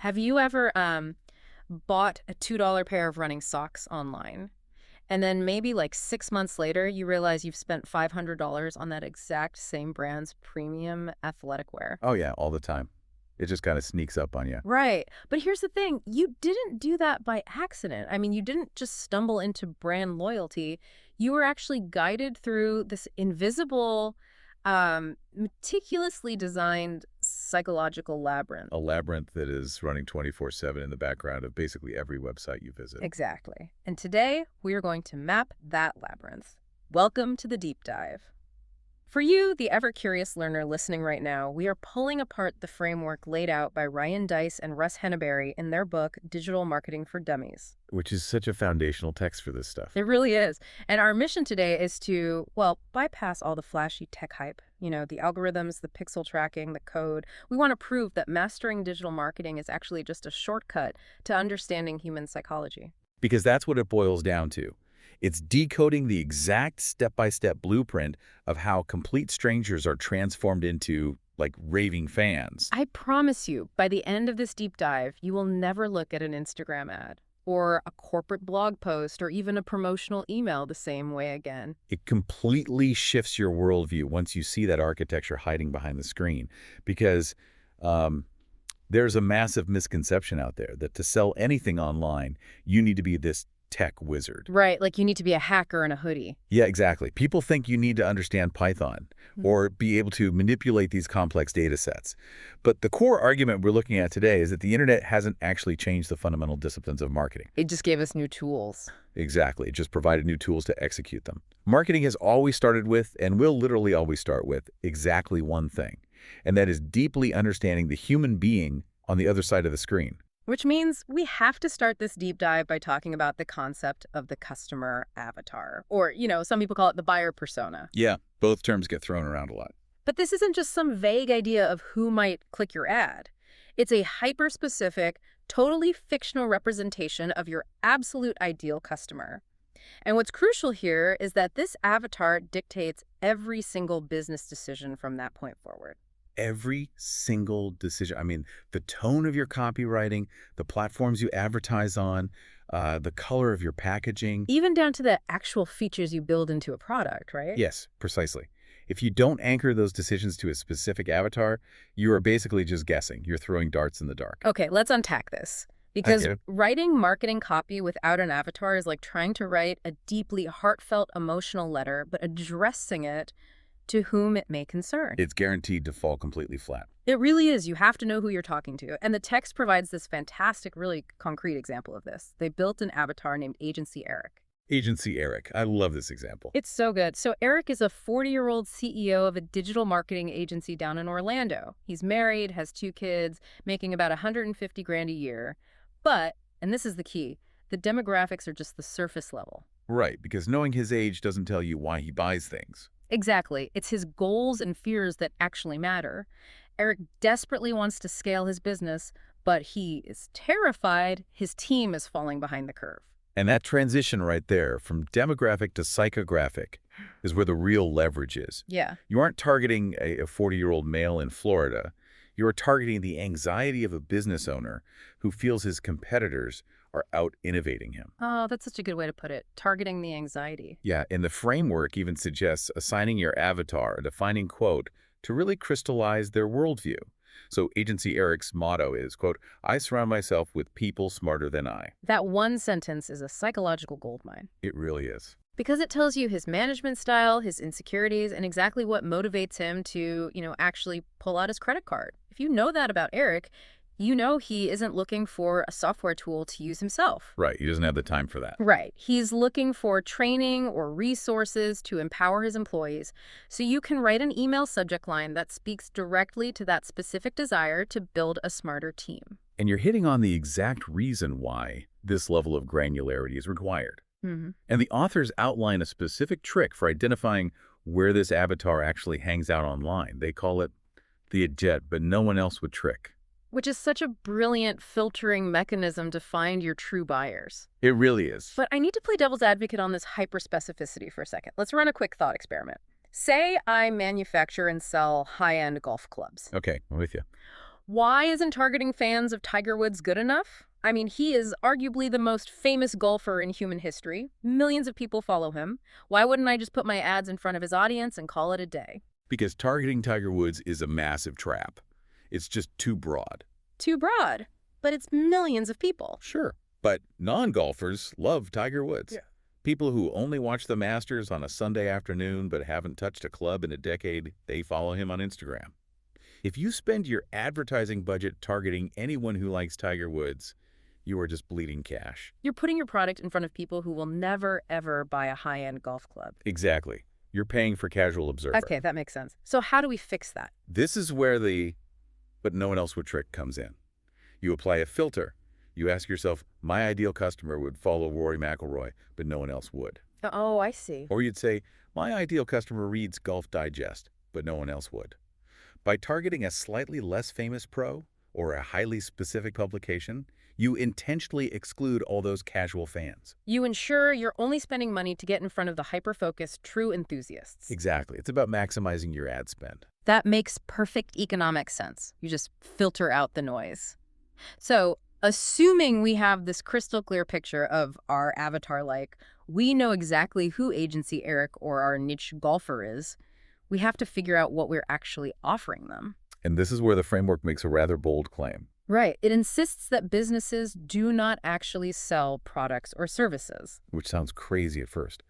Have you ever bought a $2 pair of running socks online, and then maybe like 6 months later, you realize you've spent $500 on that exact same brand's premium athletic wear? Oh, yeah, all the time. It just kind of sneaks up on you. Right. But here's the thing. You didn't do that by accident. I mean, you didn't just stumble into brand loyalty. You were actually guided through this invisible, meticulously designed psychological labyrinth. A labyrinth that is running 24/7 in the background of basically every website you visit. Exactly. And today, we are going to map that labyrinth. Welcome to the deep dive. For you, the ever-curious learner listening right now, we are pulling apart the framework laid out by Ryan Deiss and Russ Henneberry in their book, Digital Marketing for Dummies. Which is such a foundational text for this stuff. It really is. And our mission today is to, well, bypass all the flashy tech hype. You know, the algorithms, the pixel tracking, the code. We want to prove that mastering digital marketing is actually just a shortcut to understanding human psychology. Because that's what it boils down to. It's decoding the exact step-by-step blueprint of how complete strangers are transformed into, like, raving fans. I promise you, by the end of this deep dive, you will never look at an Instagram ad or a corporate blog post or even a promotional email the same way again. It completely shifts your worldview once you see that architecture hiding behind the screen. Because there's a massive misconception out there that to sell anything online, you need to be this tech wizard. Right, like you need to be a hacker in a hoodie. Yeah, exactly. People think you need to understand Python or be able to manipulate these complex data sets. But the core argument we're looking at today is that the internet hasn't actually changed the fundamental disciplines of marketing. It just gave us new tools. Exactly. It just provided new tools to execute them. Marketing has always started with, and will literally always start with, exactly one thing. And that is deeply understanding the human being on the other side of the screen. Which means we have to start this deep dive by talking about the concept of the customer avatar. Or, you know, some people call it the buyer persona. Yeah, both terms get thrown around a lot. But this isn't just some vague idea of who might click your ad. It's a hyper-specific, totally fictional representation of your absolute ideal customer. And what's crucial here is that this avatar dictates every single business decision from that point forward. Every single decision. I mean, the tone of your copywriting, the platforms you advertise on, the color of your packaging. Even down to the actual features you build into a product, right? Yes, precisely. If you don't anchor those decisions to a specific avatar, you are basically just guessing. You're throwing darts in the dark. Okay, let's unpack this. Because writing marketing copy without an avatar is like trying to write a deeply heartfelt emotional letter, but addressing it to whom it may concern. It's guaranteed to fall completely flat. It really is. You have to know who you're talking to. And the text provides this fantastic, really concrete example of this. They built an avatar named Agency Eric. Agency Eric. I love this example. It's so good. So Eric is a 40-year-old CEO of a digital marketing agency down in Orlando. He's married, has 2 kids, making about 150 grand a year. But, and this is the key, the demographics are just the surface level. Right, because knowing his age doesn't tell you why he buys things. Exactly. It's his goals and fears that actually matter. Eric desperately wants to scale his business, but he is terrified his team is falling behind the curve. And that transition right there, from demographic to psychographic, is where the real leverage is. Yeah. You aren't targeting a 40-year-old male in Florida. You are targeting the anxiety of a business owner who feels his competitors are out innovating him. Oh, that's such a good way to put it. Targeting the anxiety. Yeah, and the framework even suggests assigning your avatar a defining quote to really crystallize their worldview. So Agency Eric's motto is, quote, "I surround myself with people smarter than I." That one sentence is a psychological goldmine. It really is. Because it tells you his management style, his insecurities, and exactly what motivates him to, actually pull out his credit card. If you know that about Eric, you know he isn't looking for a software tool to use himself. Right. He doesn't have the time for that. Right. He's looking for training or resources to empower his employees. So you can write an email subject line that speaks directly to that specific desire to build a smarter team. And you're hitting on the exact reason why this level of granularity is required. Mm-hmm. And the authors outline a specific trick for identifying where this avatar actually hangs out online. They call it the jet, but no one else would trick. Which is such a brilliant filtering mechanism to find your true buyers. It really is. But I need to play devil's advocate on this hyper-specificity for a second. Let's run a quick thought experiment. Say I manufacture and sell high-end golf clubs. Okay, I'm with you. Why isn't targeting fans of Tiger Woods good enough? I mean, he is arguably the most famous golfer in human history. Millions of people follow him. Why wouldn't I just put my ads in front of his audience and call it a day? Because targeting Tiger Woods is a massive trap. It's just too broad. Too broad, but it's millions of people. Sure, but non-golfers love Tiger Woods. Yeah. People who only watch the Masters on a Sunday afternoon but haven't touched a club in a decade, they follow him on Instagram. If you spend your advertising budget targeting anyone who likes Tiger Woods, you are just bleeding cash. You're putting your product in front of people who will never, ever buy a high-end golf club. Exactly. You're paying for casual observer. Okay, that makes sense. So how do we fix that? This is where the "but no one else would" trick comes in. You apply a filter. You ask yourself, my ideal customer would follow Rory McIlroy, but no one else would. Oh, I see. Or you'd say, my ideal customer reads Golf Digest, but no one else would. By targeting a slightly less famous pro or a highly specific publication, you intentionally exclude all those casual fans. You ensure you're only spending money to get in front of the hyper-focused true enthusiasts. Exactly. It's about maximizing your ad spend. That makes perfect economic sense. You just filter out the noise. So, assuming we have this crystal clear picture of our avatar, like we know exactly who Agency Eric or our niche golfer is, we have to figure out what we're actually offering them. And this is where the framework makes a rather bold claim. Right. It insists that businesses do not actually sell products or services. Which sounds crazy at first.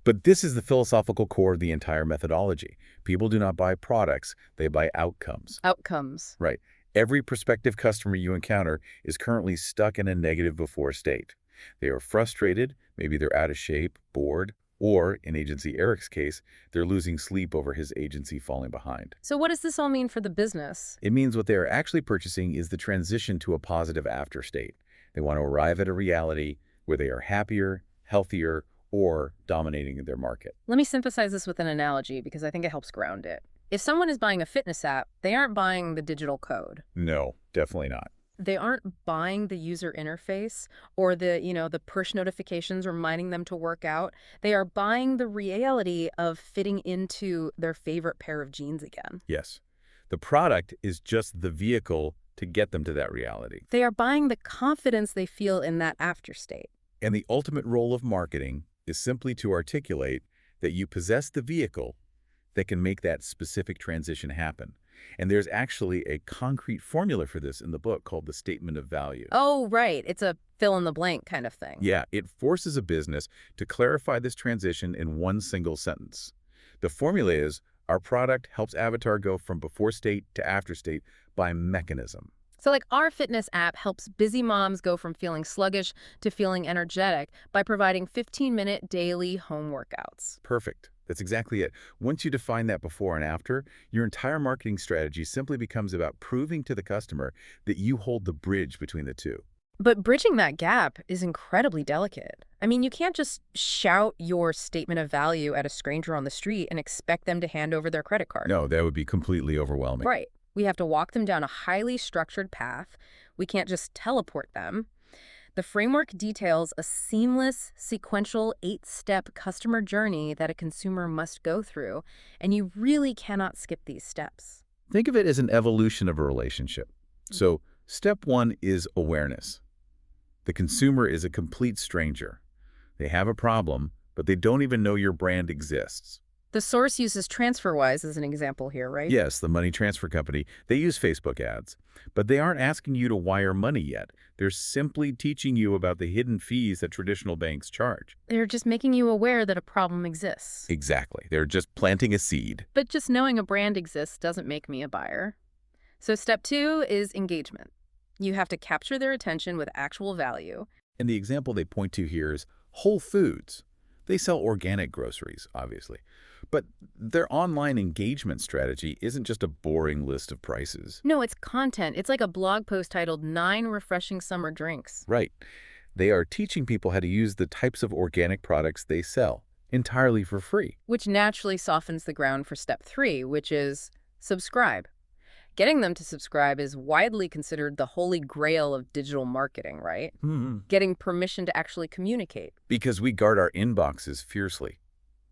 But this is the philosophical core of the entire methodology. People do not buy products, they buy outcomes. Outcomes. Right. Every prospective customer you encounter is currently stuck in a negative before state. They are frustrated, maybe they're out of shape, bored, or, in Agency Eric's case, they're losing sleep over his agency falling behind. So what does this all mean for the business? It means what they are actually purchasing is the transition to a positive after state. They want to arrive at a reality where they are happier, healthier, or dominating their market. Let me synthesize this with an analogy because I think it helps ground it. If someone is buying a fitness app, they aren't buying the digital code. No, definitely not. They aren't buying the user interface or the push notifications reminding them to work out. They are buying the reality of fitting into their favorite pair of jeans again. Yes. The product is just the vehicle to get them to that reality. They are buying the confidence they feel in that after state. And the ultimate role of marketing is simply to articulate that you possess the vehicle that can make that specific transition happen. And there's actually a concrete formula for this in the book called the Statement of Value. Oh, right. It's a fill-in-the-blank kind of thing. Yeah, it forces a business to clarify this transition in one single sentence. The formula is, our product helps Avatar go from before state to after state by mechanism. So like our fitness app helps busy moms go from feeling sluggish to feeling energetic by providing 15-minute daily home workouts. Perfect. That's exactly it. Once you define that before and after, your entire marketing strategy simply becomes about proving to the customer that you hold the bridge between the two. But bridging that gap is incredibly delicate. I mean, you can't just shout your statement of value at a stranger on the street and expect them to hand over their credit card. No, that would be completely overwhelming. Right. We have to walk them down a highly structured path. We can't just teleport them. The framework details a seamless, sequential 8-step customer journey that a consumer must go through, and you really cannot skip these steps. Think of it as an evolution of a relationship. So, step 1 is awareness. The consumer is a complete stranger. They have a problem, but they don't even know your brand exists. The source uses TransferWise as an example here, right? Yes, the money transfer company. They use Facebook ads, but they aren't asking you to wire money yet. They're simply teaching you about the hidden fees that traditional banks charge. They're just making you aware that a problem exists. Exactly. They're just planting a seed. But just knowing a brand exists doesn't make me a buyer. So step 2 is engagement. You have to capture their attention with actual value. And the example they point to here is Whole Foods. They sell organic groceries, obviously. But their online engagement strategy isn't just a boring list of prices. No, it's content. It's like a blog post titled 9 Refreshing Summer Drinks. Right. They are teaching people how to use the types of organic products they sell, entirely for free. Which naturally softens the ground for step 3, which is subscribe. Getting them to subscribe is widely considered the holy grail of digital marketing, right? Getting permission to actually communicate. Because we guard our inboxes fiercely.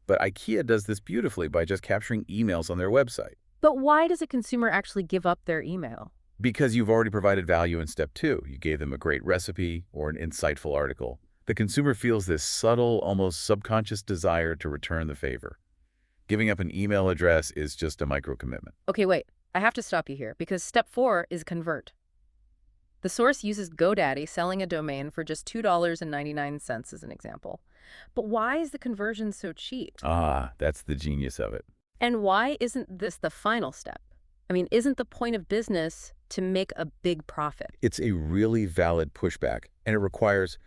But IKEA does this beautifully by just capturing emails on their website. But why does a consumer actually give up their email? Because you've already provided value in step 2. You gave them a great recipe or an insightful article. The consumer feels this subtle, almost subconscious desire to return the favor. Giving up an email address is just a micro-commitment. Okay, wait. I have to stop you here because step 4 is convert. The source uses GoDaddy selling a domain for just $2.99 as an example. But why is the conversion so cheap? Ah, that's the genius of it. And why isn't this the final step? I mean, isn't the point of business to make a big profit? It's a really valid pushback, and it requires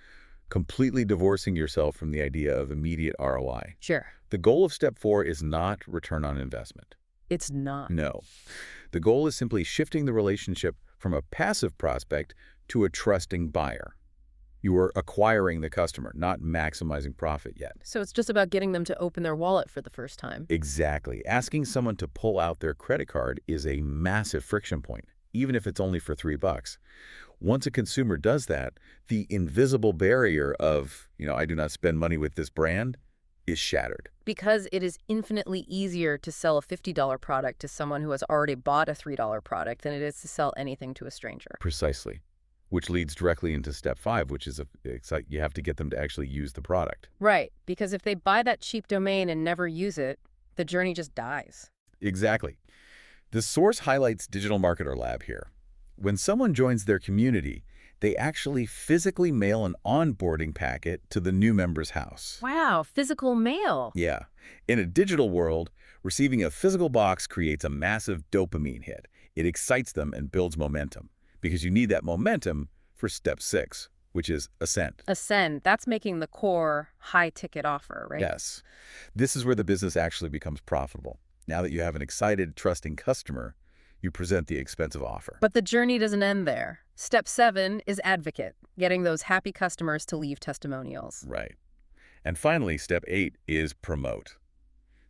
completely divorcing yourself from the idea of immediate ROI. Sure. The goal of step 4 is not return on investment. It's not. No. The goal is simply shifting the relationship from a passive prospect to a trusting buyer. You are acquiring the customer, not maximizing profit yet. So it's just about getting them to open their wallet for the first time. Exactly. Asking someone to pull out their credit card is a massive friction point, even if it's only for $3. Once a consumer does that, the invisible barrier of, I do not spend money with this brand is shattered. Because it is infinitely easier to sell a $50 product to someone who has already bought a $3 product than it is to sell anything to a stranger. Precisely. Which leads directly into step 5, which is you have to get them to actually use the product. Right, because if they buy that cheap domain and never use it, the journey just dies. Exactly. The source highlights Digital Marketer Lab here. When someone joins their community, they actually physically mail an onboarding packet to the new member's house. Wow, physical mail. Yeah. In a digital world, receiving a physical box creates a massive dopamine hit. It excites them and builds momentum, because you need that momentum for step 6, which is ascend. Ascend, that's making the core high-ticket offer, right? Yes. This is where the business actually becomes profitable. Now that you have an excited, trusting customer, you present the expensive offer. But the journey doesn't end there. Step 7 is advocate, getting those happy customers to leave testimonials. Right. And finally, step 8 is promote.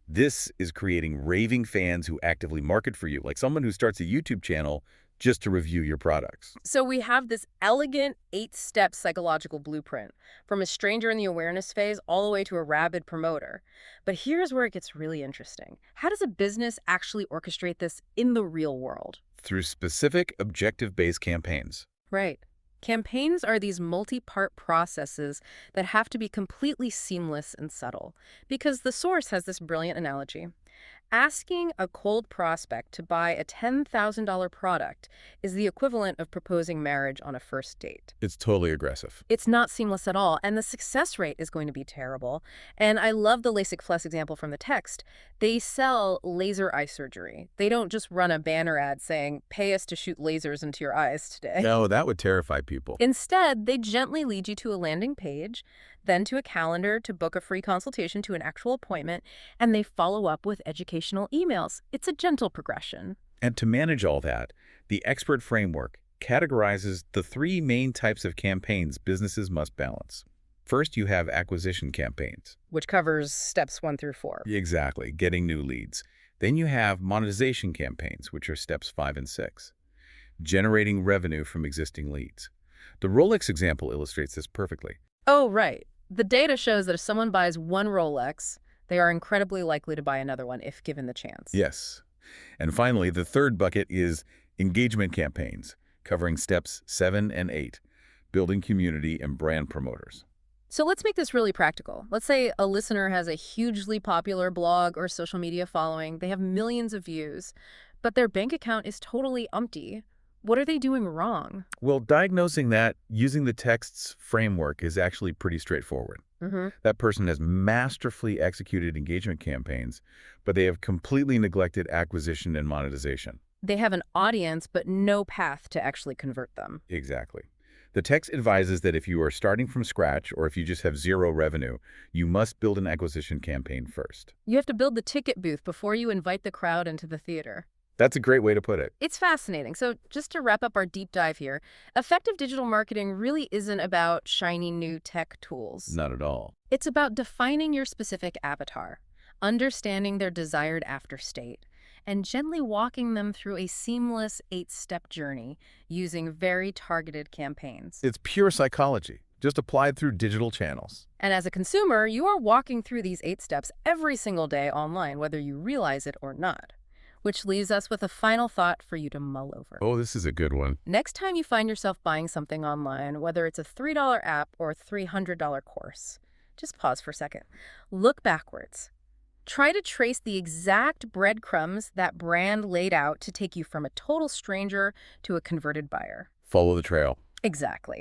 This is creating raving fans who actively market for you, like someone who starts a YouTube channel just to review your products. So we have this elegant 8-step psychological blueprint, from a stranger in the awareness phase all the way to a rabid promoter. But here's where it gets really interesting. How does a business actually orchestrate this in the real world? Through specific, objective-based campaigns. Right. Campaigns are these multi-part processes that have to be completely seamless and subtle, because the source has this brilliant analogy. Asking a cold prospect to buy a $10,000 product is the equivalent of proposing marriage on a first date. It's totally aggressive. It's not seamless at all, and the success rate is going to be terrible. And I love the LASIK Plus example from the text. They sell laser eye surgery. They don't just run a banner ad saying, "Pay us to shoot lasers into your eyes today." No, that would terrify people. Instead, they gently lead you to a landing page, then to a calendar to book a free consultation to an actual appointment, and they follow up with educational emails. It's a gentle progression. And to manage all that, the expert framework categorizes the 3 main types of campaigns businesses must balance. First, you have acquisition campaigns. Which covers steps 1 through 4. Exactly, getting new leads. Then you have monetization campaigns, which are steps 5 and 6. Generating revenue from existing leads. The Rolex example illustrates this perfectly. Oh, right. The data shows that if someone buys one Rolex, they are incredibly likely to buy another one if given the chance. Yes. And finally, the third bucket is engagement campaigns, covering steps 7 and 8, building community and brand promoters. So let's make this really practical. Let's say a listener has a hugely popular blog or social media following. They have millions of views, but their bank account is totally empty. What are they doing wrong? Well, diagnosing that using the text's framework is actually pretty straightforward. That person has masterfully executed engagement campaigns, but they have completely neglected acquisition and monetization. They have an audience, but no path to actually convert them. Exactly. The text advises that if you are starting from scratch or if you just have 0 revenue, you must build an acquisition campaign first. You have to build the ticket booth before you invite the crowd into the theater. That's a great way to put it. It's fascinating. So just to wrap up our deep dive here, effective digital marketing really isn't about shiny new tech tools. Not at all. It's about defining your specific avatar, understanding their desired after state, and gently walking them through a seamless 8-step journey using very targeted campaigns. It's pure psychology, just applied through digital channels. And as a consumer, you are walking through these 8 steps every single day online, whether you realize it or not. Which leaves us with a final thought for you to mull over. Oh, this is a good one. Next time you find yourself buying something online, whether it's a $3 app or a $300 course, just pause for a second. Look backwards. Try to trace the exact breadcrumbs that brand laid out to take you from a total stranger to a converted buyer. Follow the trail. Exactly.